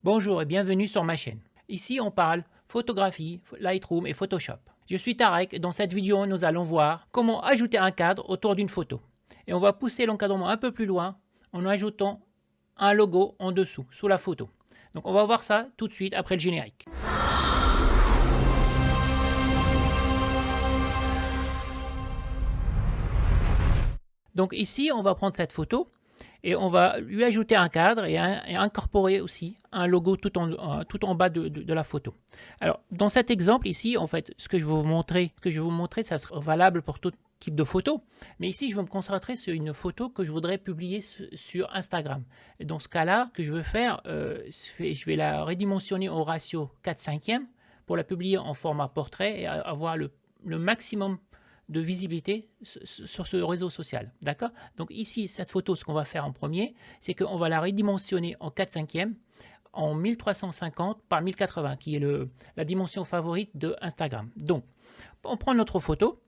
Bonjour et bienvenue sur ma chaîne. Ici on parle photographie, Lightroom et Photoshop. Je suis Tarek et dans cette vidéo nous allons voir comment ajouter un cadre autour d'une photo. Et on va pousser l'encadrement un peu plus loin en ajoutant un logo en dessous, sous la photo. Donc on va voir ça tout de suite après le générique. Donc ici on va prendre cette photo et on va lui ajouter un cadre et incorporer aussi un logo tout en bas de la photo. Alors, dans cet exemple ici, en fait, ce que je vais vous montrer, ça sera valable pour tout type de photo. Mais ici, je vais me concentrer sur une photo que je voudrais publier sur Instagram. Et dans ce cas-là, que je veux faire, je vais la redimensionner au ratio 4/5 pour la publier en format portrait et avoir le maximum de visibilité sur ce réseau social. D'accord? Donc ici, cette photo, ce qu'on va faire en premier, c'est qu'on va la redimensionner en 4/5 en 1350 par 1080, qui est la dimension favorite de Instagram. Donc, on prend notre photo,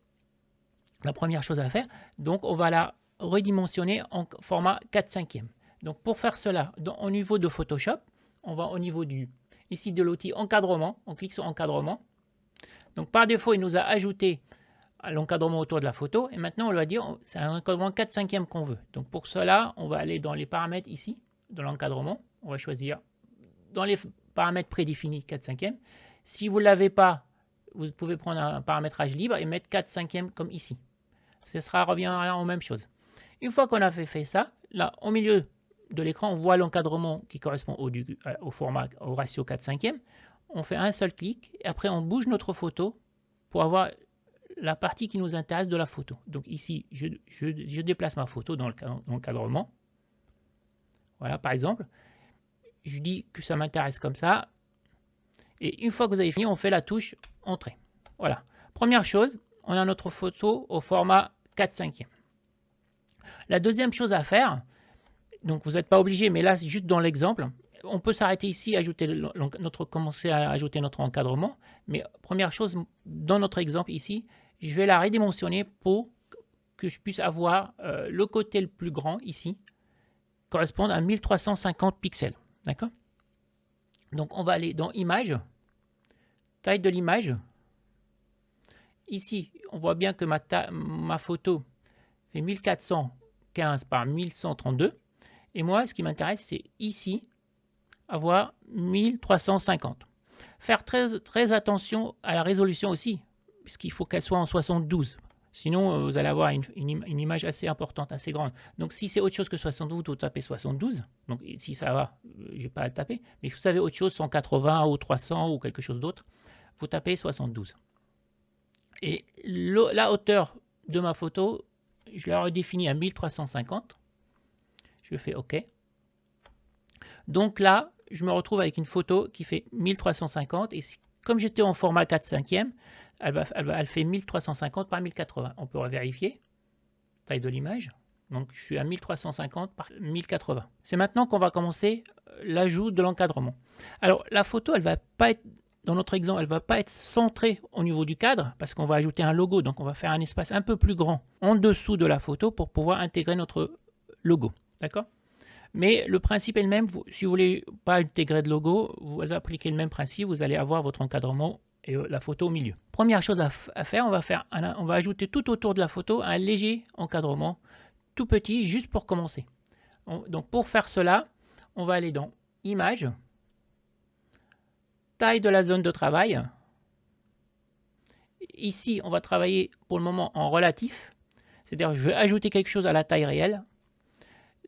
la première chose à faire, donc on va la redimensionner en format 4/5. Donc pour faire cela, au niveau de Photoshop, on va au niveau ici de l'outil encadrement, on clique sur encadrement. Donc par défaut, il nous a ajouté l'encadrement autour de la photo. Et maintenant, on va dire c'est un encadrement 4/5 qu'on veut. Donc pour cela, on va aller dans les paramètres ici, dans l'encadrement. On va choisir dans les paramètres prédéfinis 4/5. Si vous ne l'avez pas, vous pouvez prendre un paramétrage libre et mettre 4/5 comme ici. Ça reviendra aux mêmes choses. Une fois qu'on a fait ça, là, au milieu de l'écran, on voit l'encadrement qui correspond au format, au ratio 4/5. On fait un seul clic et après on bouge notre photo pour avoir la partie qui nous intéresse de la photo. Donc ici, je déplace ma photo dans l'encadrement. Voilà, par exemple. Je dis que ça m'intéresse comme ça. Et une fois que vous avez fini, on fait la touche Entrée. Voilà. Première chose, on a notre photo au format 4/5. La deuxième chose à faire, donc vous n'êtes pas obligé, mais là, c'est juste dans l'exemple, on peut s'arrêter ici, commencer à ajouter notre encadrement. Mais première chose, dans notre exemple ici, je vais la redimensionner pour que je puisse avoir le côté le plus grand ici, correspondre à 1350 pixels. D'accord? Donc on va aller dans Images, taille de l'image. Ici, on voit bien que ma photo fait 1415 par 1132. Et moi, ce qui m'intéresse, c'est ici, avoir 1350. Faire très attention à la résolution aussi, puisqu'il faut qu'elle soit en 72. Sinon, vous allez avoir une image assez importante, assez grande. Donc, si c'est autre chose que 72, vous tapez 72. Donc, si ça va, je n'ai pas à le taper. Mais si vous savez autre chose, 180 ou 300 ou quelque chose d'autre, vous tapez 72. Et la hauteur de ma photo, je la redéfinis à 1350. Je fais OK. Donc là, je me retrouve avec une photo qui fait 1350. Et comme j'étais en format 4/5, elle fait 1350 par 1080. On peut vérifier. Taille de l'image. Donc je suis à 1350 par 1080. C'est maintenant qu'on va commencer l'ajout de l'encadrement. Alors la photo, elle va pas être, dans notre exemple, elle ne va pas être centrée au niveau du cadre parce qu'on va ajouter un logo. Donc on va faire un espace un peu plus grand en dessous de la photo pour pouvoir intégrer notre logo. D'accord? Mais le principe est le même. Si vous ne voulez pas intégrer de logo, vous appliquez le même principe. Vous allez avoir votre encadrement et la photo au milieu. Première chose à faire, on va ajouter tout autour de la photo un léger encadrement, tout petit, juste pour commencer. Donc pour faire cela, on va aller dans Images, taille de la zone de travail. Ici, on va travailler pour le moment en relatif, c'est-à-dire je vais ajouter quelque chose à la taille réelle.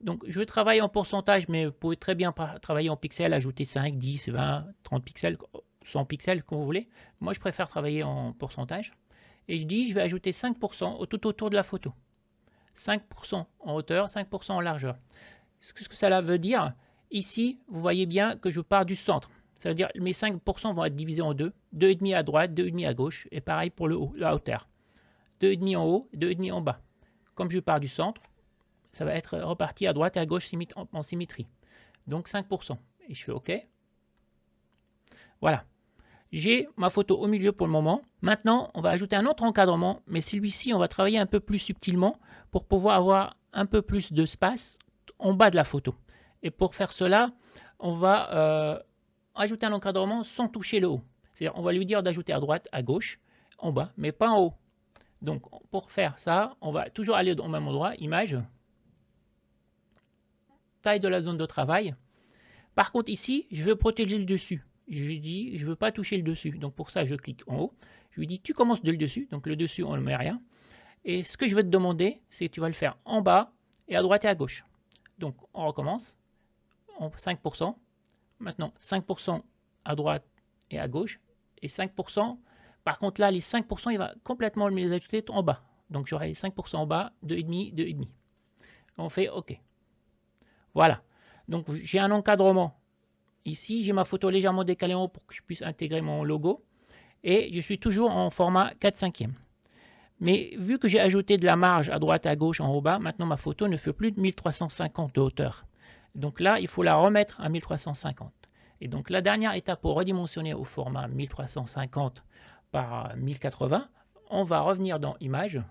Donc je vais travailler en pourcentage, mais vous pouvez très bien travailler en pixels, ajouter 5, 10, 20, 30 pixels, 100 pixels comme vous voulez. Moi, je préfère travailler en pourcentage. Et je vais ajouter 5% tout autour de la photo. 5% en hauteur, 5% en largeur. Ce que cela veut dire, ici, vous voyez bien que je pars du centre. Ça veut dire que mes 5% vont être divisés en deux. 2,5 à droite, 2,5 à gauche. Et pareil pour la hauteur. 2,5 en haut, 2,5 en bas. Comme je pars du centre, ça va être reparti à droite et à gauche en symétrie. Donc 5%. Et je fais OK. Voilà. J'ai ma photo au milieu pour le moment. Maintenant, on va ajouter un autre encadrement, mais celui-ci, on va travailler un peu plus subtilement pour pouvoir avoir un peu plus d'espace en bas de la photo. Et pour faire cela, on va ajouter un encadrement sans toucher le haut. C'est-à-dire, on va lui dire d'ajouter à droite, à gauche, en bas, mais pas en haut. Donc, pour faire ça, on va toujours aller au même endroit, image, taille de la zone de travail. Par contre, ici, je veux protéger le dessus. Je lui dis, je ne veux pas toucher le dessus. Donc, pour ça, je clique en haut. Je lui dis, tu commences de le dessus. Donc, le dessus, on ne met rien. Et ce que je vais te demander, c'est que tu vas le faire en bas et à droite et à gauche. Donc, on recommence. 5%. Maintenant, 5% à droite et à gauche. Et 5%. Par contre, là, les 5%, il va complètement les ajouter en bas. Donc, j'aurai les 5% en bas, 2,5, 2,5. On fait OK. Voilà. Donc, j'ai un encadrement. Ici, j'ai ma photo légèrement décalée en haut pour que je puisse intégrer mon logo. Et je suis toujours en format 4/5. Mais vu que j'ai ajouté de la marge à droite, à gauche, en haut, bas, maintenant ma photo ne fait plus de 1350 de hauteur. Donc là, il faut la remettre à 1350. Et donc la dernière étape pour redimensionner au format 1350 par 1080, on va revenir dans Image,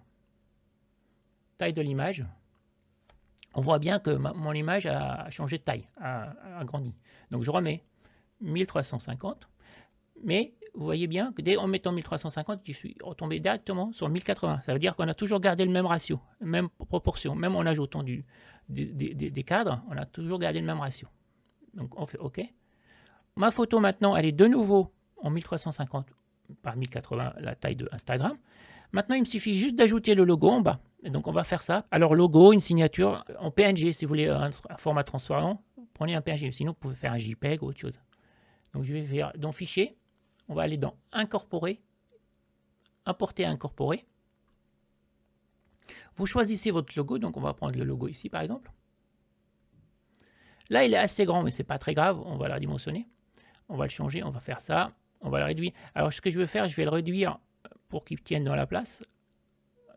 taille de l'image. On voit bien que mon image a changé de taille, a agrandi. Donc je remets 1350, mais vous voyez bien que dès en mettant 1350, je suis retombé directement sur 1080. Ça veut dire qu'on a toujours gardé le même ratio, même proportion, même en ajoutant des cadres, on a toujours gardé le même ratio. Donc on fait OK. Ma photo maintenant, elle est de nouveau en 1350 par 1080, la taille de Instagram. Maintenant, il me suffit juste d'ajouter le logo en bas. Et donc, on va faire ça. Alors, logo, une signature en PNG. Si vous voulez un format transparent, prenez un PNG. Sinon, vous pouvez faire un JPEG ou autre chose. Donc, je vais faire dans Fichier. On va aller dans Incorporer. Importer, incorporer. Vous choisissez votre logo. Donc, on va prendre le logo ici, par exemple. Là, il est assez grand, mais ce n'est pas très grave. On va le redimensionner. On va le changer. On va faire ça. On va le réduire. Alors, ce que je vais faire, je vais le réduire pour qu'il tienne dans la place,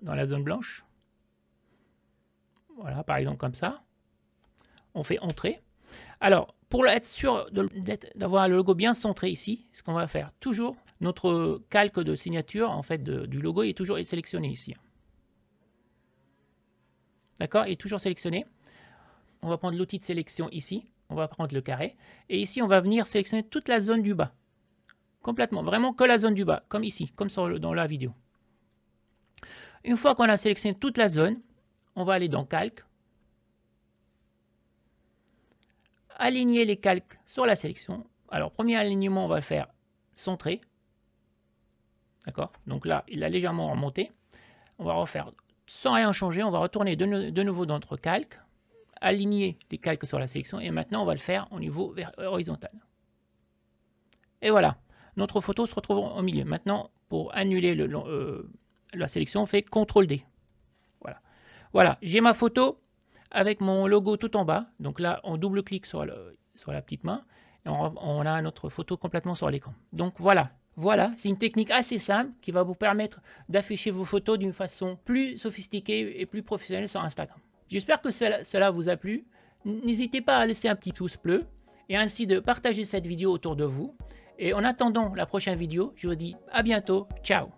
dans la zone blanche. Voilà, par exemple comme ça. On fait Entrée. Alors, pour être sûr d'avoir le logo bien centré ici, ce qu'on va faire, toujours, notre calque de signature, en fait, du logo est toujours sélectionné ici. D'accord? Il est toujours sélectionné. On va prendre l'outil de sélection ici. On va prendre le carré. Et ici, on va venir sélectionner toute la zone du bas. Complètement, vraiment que la zone du bas, comme ici, comme dans la vidéo. Une fois qu'on a sélectionné toute la zone, on va aller dans Calque, aligner les calques sur la sélection. Alors, premier alignement, on va le faire centré. D'accord? Donc là, il a légèrement remonté. On va refaire sans rien changer. On va retourner de nouveau dans notre calque, aligner les calques sur la sélection. Et maintenant, on va le faire au niveau horizontal. Et voilà. Notre photo se retrouve au milieu. Maintenant, pour annuler la sélection, on fait CTRL-D. Voilà. Voilà, j'ai ma photo avec mon logo tout en bas. Donc là, on double-clique sur la petite main et on a notre photo complètement sur l'écran. Donc voilà. Voilà, c'est une technique assez simple qui va vous permettre d'afficher vos photos d'une façon plus sophistiquée et plus professionnelle sur Instagram. J'espère que cela vous a plu. N'hésitez pas à laisser un petit pouce bleu et ainsi de partager cette vidéo autour de vous. Et en attendant la prochaine vidéo, je vous dis à bientôt. Ciao!